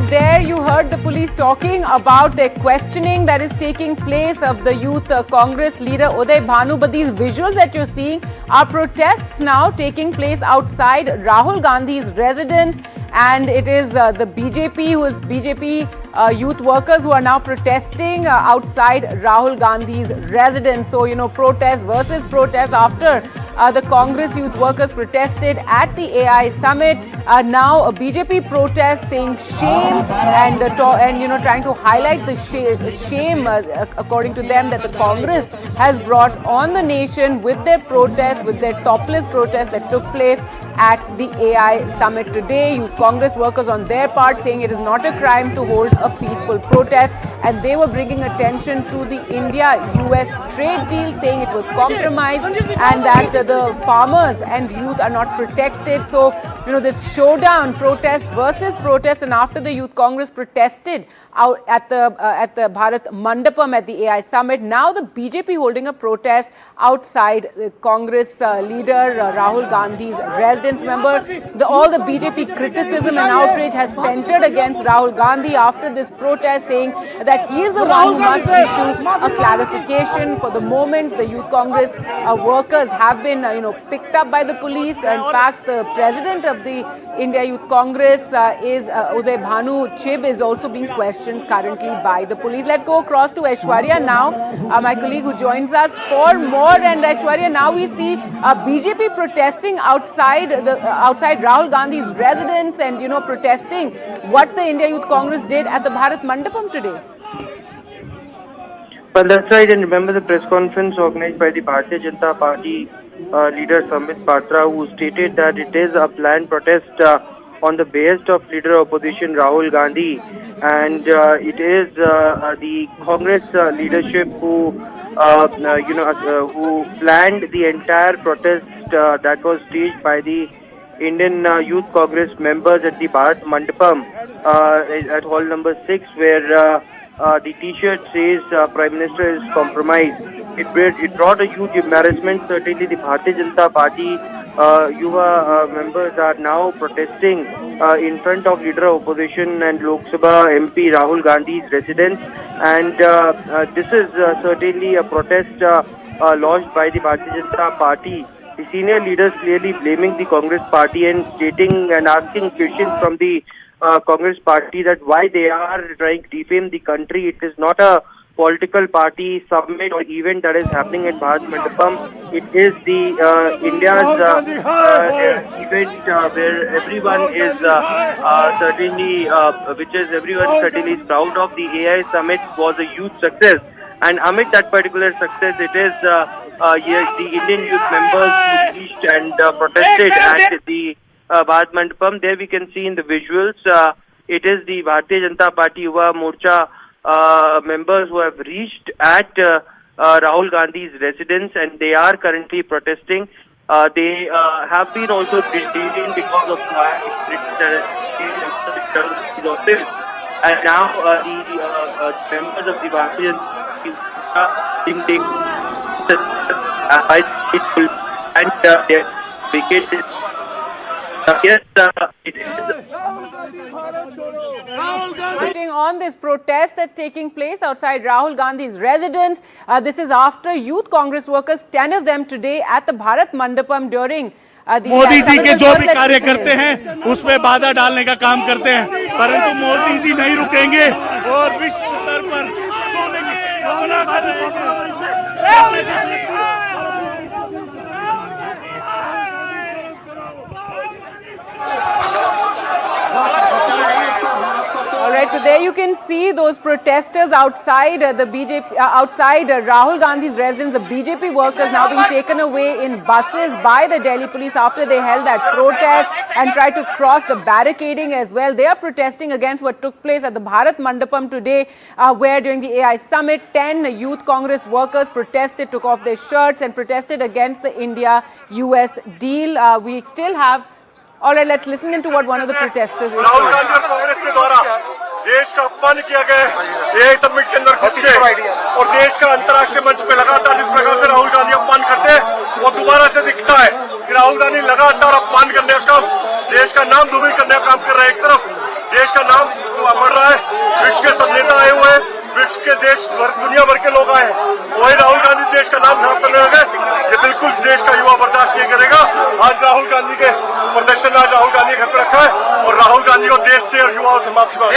there you heard the police talking about their questioning that is taking place of the Youth Congress leader Uday Bhanu. But these visuals that you're seeing are protests now taking place outside Rahul Gandhi's residence. And it is the BJP youth workers who are now protesting outside Rahul Gandhi's residence. So, protest versus protest after the Congress youth workers protested at the AI summit. Now a BJP protest saying shame and trying to highlight the shame according to them that the Congress has brought on the nation with their protest, with their topless protest that took place at the AI summit today. Youth Congress workers on their part saying it is not a crime to hold a peaceful protest, and they were bringing attention to the India-US trade deal, saying it was compromised and that the farmers and youth are not protected. So, this showdown, protest versus protest, and after the Youth Congress protested out at the Bharat Mandapam at the AI summit, now the BJP holding a protest outside the Congress leader Rahul Gandhi's residence. Remember, all the BJP criticism and outrage has centered against Rahul Gandhi after this protest, saying that he is the one who must issue a clarification. For the moment, the Youth Congress workers have been, picked up by the police. In fact, the president of the India Youth Congress is Uday Bhanu Chib is also being questioned currently by the police. Let's go across to Aishwarya now, my colleague who joins us for more. And Aishwarya, now we see BJP protesting outside Rahul Gandhi's residence and protesting what the India Youth Congress did at the Bharat Mandapam today. Well, that's right. And remember the press conference organized by the Bharatiya Janata Party leader Sambit Patra, who stated that it is a planned protest on the behest of leader of opposition Rahul Gandhi, and it is the Congress leadership who planned the entire protest that was staged by the Indian Youth Congress members at the Bharat Mandapam at hall number 6, where the T-shirt says Prime Minister is compromised. It brought a huge embarrassment. Certainly the Bharatiya Janata Party Yuva members are now protesting in front of leader of opposition and Lok Sabha MP Rahul Gandhi's residence, and this is certainly a protest launched by the Bharatiya Janata Party. The senior leaders clearly blaming the Congress party and stating and asking questions from the Congress party that why they are trying to defame the country. It is not a political party summit or event that is happening at Bharat Mandapam. It is the India's event where everyone is certainly proud of. The AI summit was a huge success, and amid that particular success, it is the Indian youth members who reached and protested at the Bharat Mandapam. There we can see in the visuals, it is the Bharatiya Janata Party Yuva Morcha members who have reached at Rahul Gandhi's residence, and they are currently protesting. They have been also detained because of and now the members of the Bharatiya on this protest that's taking place outside Rahul Gandhi's residence. This is after Youth Congress workers, 10 of them today at the Bharat Mandapam during Modi ji के जो भी कार्य करते हैं उसमें बाधा डालने का काम करते हैं, परंतु मोदी जी नहीं रुकेंगे और विश्व स्तर पर सोने की कामना कर रहे हैं। All right, so there you can see those protesters outside the BJP, outside Rahul Gandhi's residence. The BJP workers now being taken away in buses by the Delhi police after they held that protest and tried to cross the barricading as well. They are protesting against what took place at the Bharat Mandapam today, where during the AI summit, 10 Youth Congress workers protested, took off their shirts and protested against the India-US deal. We still have. All right, let's listen into what one of the protesters is saying. Rahul Gandhi और कांग्रेस के द्वारा देश का अपमान किया गया है। AI summit के अंदर घुस के और देश का अंतर्राष्ट्रीय मंच पे लगातार जिस प्रकार से राहुल गांधी अपमान करते हैं, वो दोबारा से दिखता है कि राहुल गांधी लगातार अपमान करने का काम, देश का नाम धूमिल करने का काम कर रहे हैं। एक तरफ देश का नाम के लोग आए, वही राहुल गांधी देश का नाम खराब करने लगे। ये बिल्कुल देश का युवा बर्दाश्त नहीं करेगा। आज राहुल गांधी के प्रदर्शन में आज राहुल गांधी घर पे रखा है और राहुल गांधी को देश से और युवाओं से माफी मांग।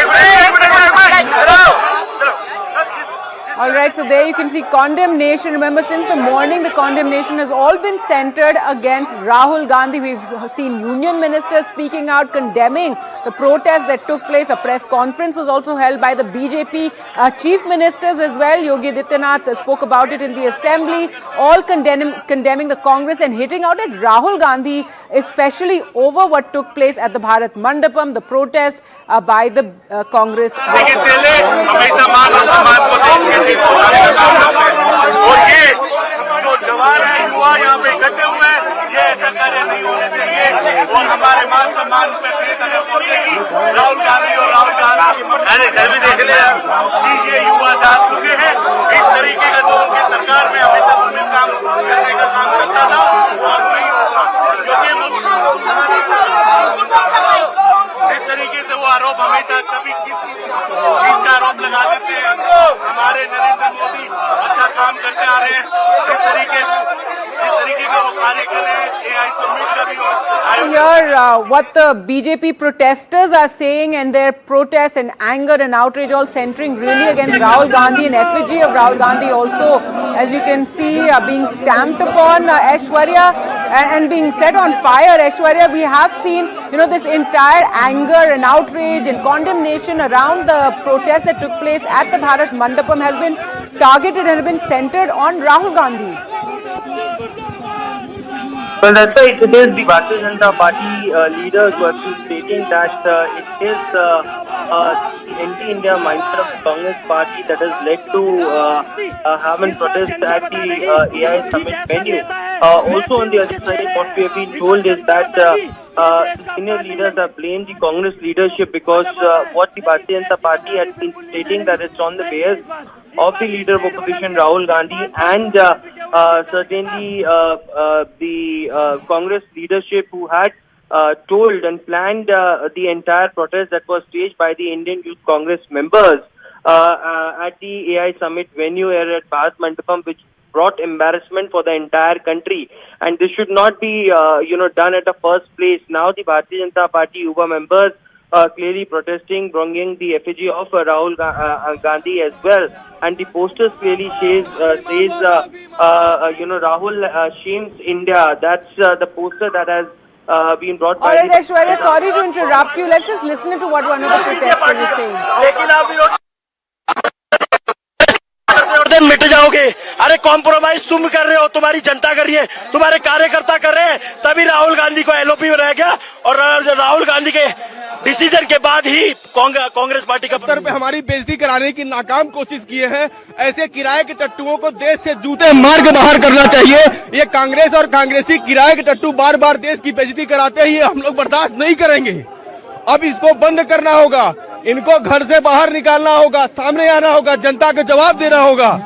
All right, so there you can see condemnation. Remember, since the morning, the condemnation has all been centered against Rahul Gandhi. We've seen union ministers speaking out, condemning the protest that took place. A press conference was also held by the BJP chief ministers as well. Yogi Adityanath spoke about it in the assembly, all condemning the Congress and hitting out at Rahul Gandhi, especially over what took place at the Bharat Mandapam, the protest by the Congress workers. और ये जो जवान है, युवा यहाँ पे इकट्ठे हुए हैं, ये ऐसा कार्य नहीं होने देंगे और हमारे मान सम्मान पे ठेस अगर पहुंचेगी राहुल गांधी और राहुल गांधी भी देख लिया कि ये युवा जाग चुके हैं। इस तरीके का जो उनके सरकार में हमेशा दुर्मिल काम करने का काम चलता था वो अब नहीं होगा, क्योंकि इस तरीके से वो आरोप हमेशा कभी किस चीज का आरोप लगा देते हैं। हमारे नरेंद्र मोदी अच्छा काम करते आ रहे हैं, जिस तरीके का वो कार्य कर रहे हैं, AI समिट का भी Here, what the BJP protesters are saying and their protests and anger and outrage all centering really against Rahul Gandhi and effigy of Rahul Gandhi also, as you can see, being stamped upon Aishwarya and being set on fire. Aishwarya, we have seen, this entire anger and outrage and condemnation around the protest that took place at the Bharat Mandapam has been targeted and has been centered on Rahul Gandhi. Well, that's why it is the Bharatiya Janata Party leaders who have been stating that it is the anti-India mindset of the Congress Party that has led to having protests at the AI Summit venue. Also on the other side, what we have been told is that senior leaders have blamed the Congress leadership because what the Bharatiya Janata Party had been stating that it's on the basis of the leader of opposition Rahul Gandhi and certainly the Congress leadership who had told and planned the entire protest that was staged by the Indian Youth Congress members at the AI Summit venue here at Bharat Mandapam, which brought embarrassment for the entire country. And this should not be done at the first place. Now the Bharatiya Janata Party Yuva members clearly protesting, bringing the effigy of Rahul Gandhi as well. And the posters clearly says Rahul shames India. That's the poster that has been brought by. All right, Aishwarya, sorry to interrupt you. Let's just listen to what one of the protesters is saying. मिट जाओगे। अरे compromise तुम कर रहे हो, तुम्हारी जनता कर रही है, तुम्हारे कार्यकर्ता कर रहे हैं, तभी राहुल गांधी को एलओपी में रह गया। और राहुल गांधी के डिसीजन के बाद ही कांग्रेस पार्टी का पे हमारी बेइज्जती कराने की नाकाम कोशिश किए हैं। ऐसे किराए के टट्टुओं को देश से जूते मार के बाहर करना चाहिए। ये कांग्रेस और कांग्रेसी किराए के टट्टू बार बार देश की बेइज्जती कराते हैं, ये हम लोग बर्दाश्त नहीं करेंगे। अब इसको बंद करना होगा, इनको घर से बाहर निकालना होगा, सामने आना होगा, जनता को जवाब देना होगा।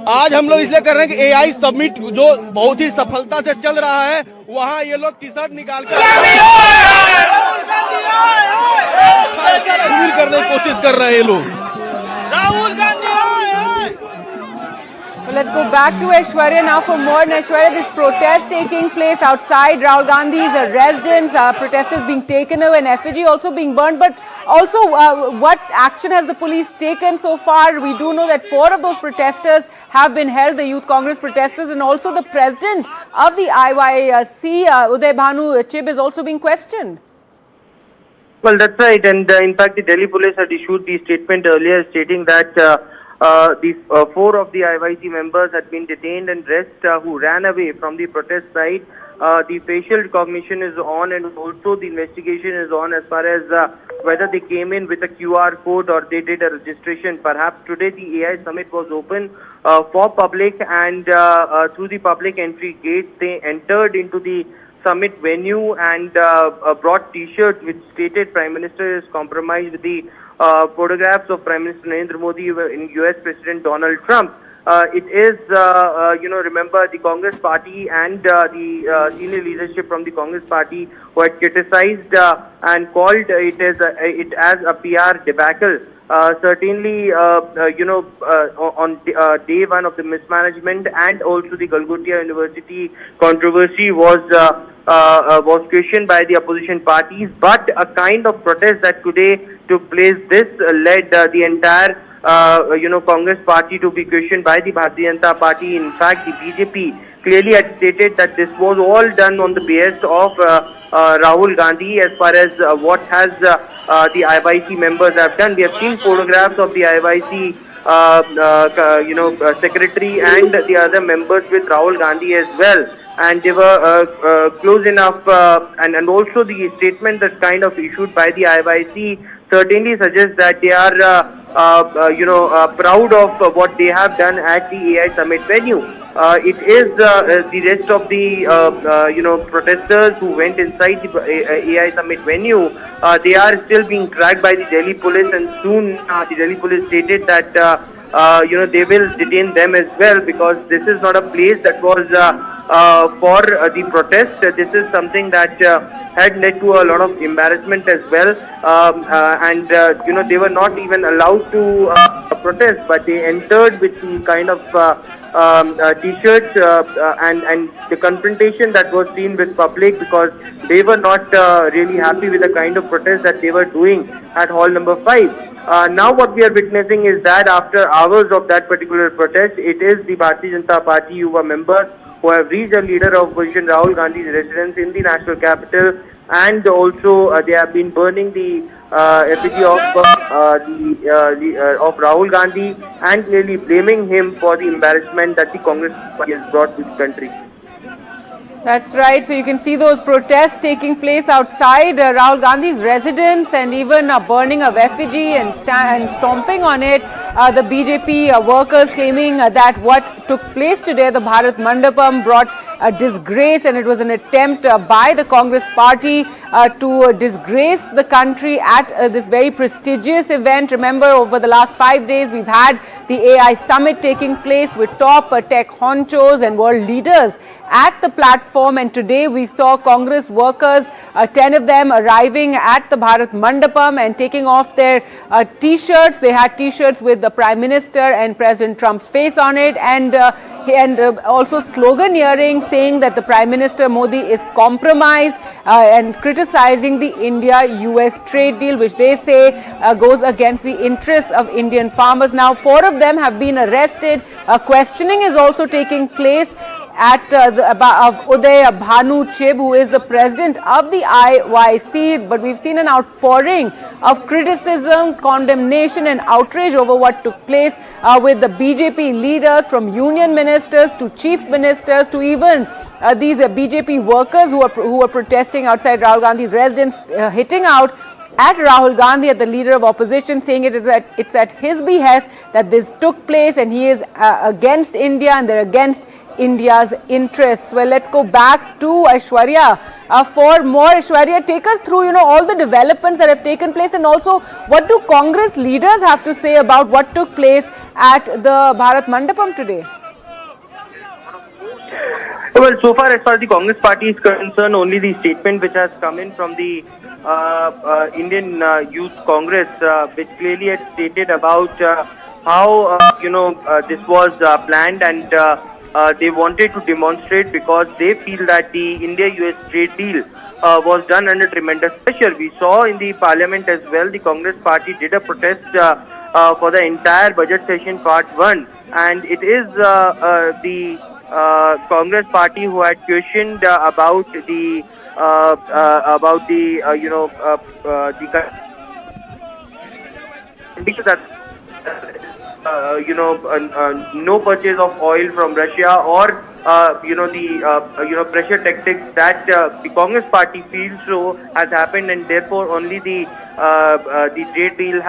आज हम लोग इसलिए कर रहे हैं कि एआई समिट जो बहुत ही सफलता से चल रहा है, वहां ये लोग टी शर्ट निकाल कर करने की कोशिश कर रहे हैं ये लोग। Rahul Gandhi Well, let's go back to Aishwarya now for more. And Aishwarya, this protest taking place outside Rahul Gandhi's residence, protesters being taken away and effigy also being burned. But also, what action has the police taken so far? We do know that 4 of those protesters have been held, the Youth Congress protesters, and also the president of the IYC, Uday Bhanu Chib, is also being questioned. Well, that's right. And in fact, the Delhi police had issued the statement earlier stating that the 4 of the IYC members had been detained and rest who ran away from the protest site. The facial recognition is on and also the investigation is on as far as whether they came in with a QR code or they did a registration. Perhaps today the AI Summit was open for public and through the public entry gate they entered into the summit venue and brought T-shirts which stated Prime Minister is compromised with the photographs of Prime Minister Narendra Modi and US President Donald Trump. It is, remember the Congress party and the senior leadership from the Congress party who had criticized and called it as a PR debacle certainly, on day one of the mismanagement and also the Golgotia University controversy was questioned by the opposition parties. But a kind of protest that today took place, this led the entire Congress party to be questioned by the Bharatiya Janata Party. In fact, the BJP clearly had stated that this was all done on the behest of Rahul Gandhi as far as what has the IYC members have done. We have seen photographs of the IYC secretary and the other members with Rahul Gandhi as well, and they were close enough, and also the statement that's kind of issued by the IYC certainly suggests that they are proud of what they have done at the AI Summit venue. It is the rest of the protesters who went inside the AI Summit venue. They are still being tracked by the Delhi police, and soon the Delhi police stated that they will detain them as well, because this is not a place that was for the protest. This is something that had led to a lot of embarrassment as well, and they were not even allowed to protest, but they entered with the kind of t-shirts and the confrontation that was seen with public, because they were not really happy with the kind of protest that they were doing at hall number 5. Now what we are witnessing is that after hours of that particular protest, it is the Bharatiya Janata Party Yuva members who have reached the leader of opposition Rahul Gandhi's residence in the national capital, and also they have been burning the effigy of Rahul Gandhi, and clearly blaming him for the embarrassment that the Congress party has brought to the country. That's right. So you can see those protests taking place outside Rahul Gandhi's residence, and even burning of effigy and stomping on it. The BJP workers claiming that what took place today, the Bharat Mandapam, brought a disgrace, and it was an attempt by the Congress party to disgrace the country at this very prestigious event. Remember, over the last 5 days, we've had the AI Summit taking place with top tech honchos and world leaders at the platform, and today we saw Congress workers, 10 of them arriving at the Bharat Mandapam and taking off their t-shirts. They had t-shirts with the Prime Minister and President Trump's face on it, and also sloganeering, saying that the Prime Minister Modi is compromised, and criticizing the India-US trade deal, which they say goes against the interests of Indian farmers. Now 4 of them have been arrested. Questioning is also taking place at Uday Bhanu Chib, who is the president of the IYC. But we've seen an outpouring of criticism, condemnation and outrage over what took place with the BJP leaders, from union ministers to chief ministers to even these BJP workers who were protesting outside Rahul Gandhi's residence, hitting out at Rahul Gandhi, at the leader of opposition, saying it's at his behest that this took place, and he is against India and they're against India's interests. Well, let's go back to Aishwarya for more. Aishwarya, take us through, all the developments that have taken place, and also what do Congress leaders have to say about what took place at the Bharat Mandapam today? Well, so far as the Congress party is concerned, only the statement which has come in from the Indian Youth Congress, which clearly had stated about how this was planned, and they wanted to demonstrate because they feel that the India-US trade deal was done under tremendous pressure. We saw in the parliament as well, the Congress party did a protest for the entire budget session part 1, and it is the Congress party who had questioned about the conditions that no purchase of oil from Russia, or the pressure tactics that the Congress party feels so has happened, and therefore only the trade deal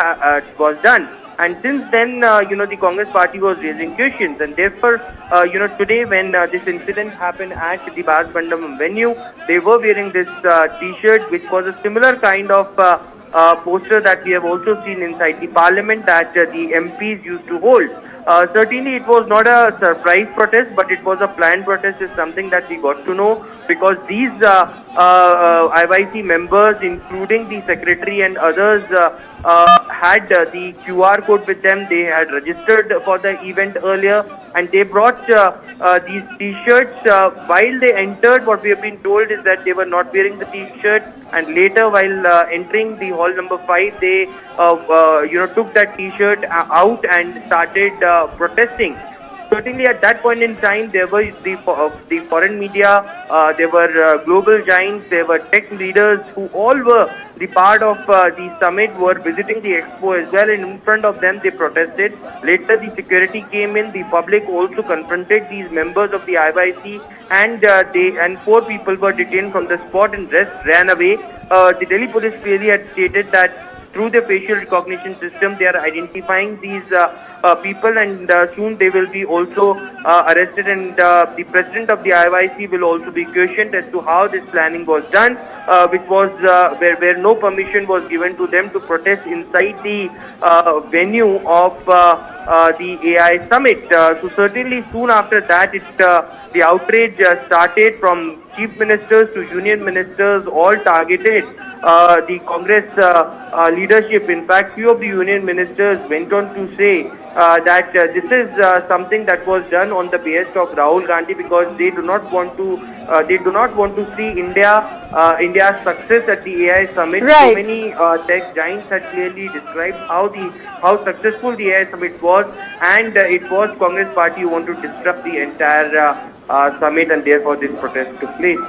was done. And since then, the Congress party was raising questions, and therefore, today when this incident happened at the Bharat Mandapam venue, they were wearing this T-shirt, which was a similar kind of poster that we have also seen inside the parliament that the MPs used to hold. Certainly, it was not a surprise protest, but it was a planned protest. Is something that we got to know because these IYC members, including the secretary and others, had the QR code with them. They had registered for the event earlier, and they brought these T-shirts. While they entered, what we have been told is that they were not wearing the T-shirt, and later, while entering the hall number 5, they took that T-shirt out and started protesting. Certainly, at that point in time, there were the foreign media, there were global giants, there were tech leaders who all were the part of the summit, were visiting the expo as well, and in front of them they protested. Later, the security came in, the public also confronted these members of the IYC, and 4 people were detained from the spot and rest ran away. The Delhi police clearly had stated that through the facial recognition system, they are identifying these people, and soon they will be also arrested. And the president of the IYC will also be questioned as to how this planning was done, which was where no permission was given to them to protest inside the venue of the AI summit. So certainly soon after that, the outrage started from chief ministers to union ministers, all targeted the Congress leadership. In fact, few of the union ministers went on to say that this is something that was done on the behest of Rahul Gandhi, because they do not want to see India's success at the AI summit. Right. So many tech giants had clearly described how successful the AI summit was, and it was Congress party who want to disrupt the entire summit, and therefore this protest took place.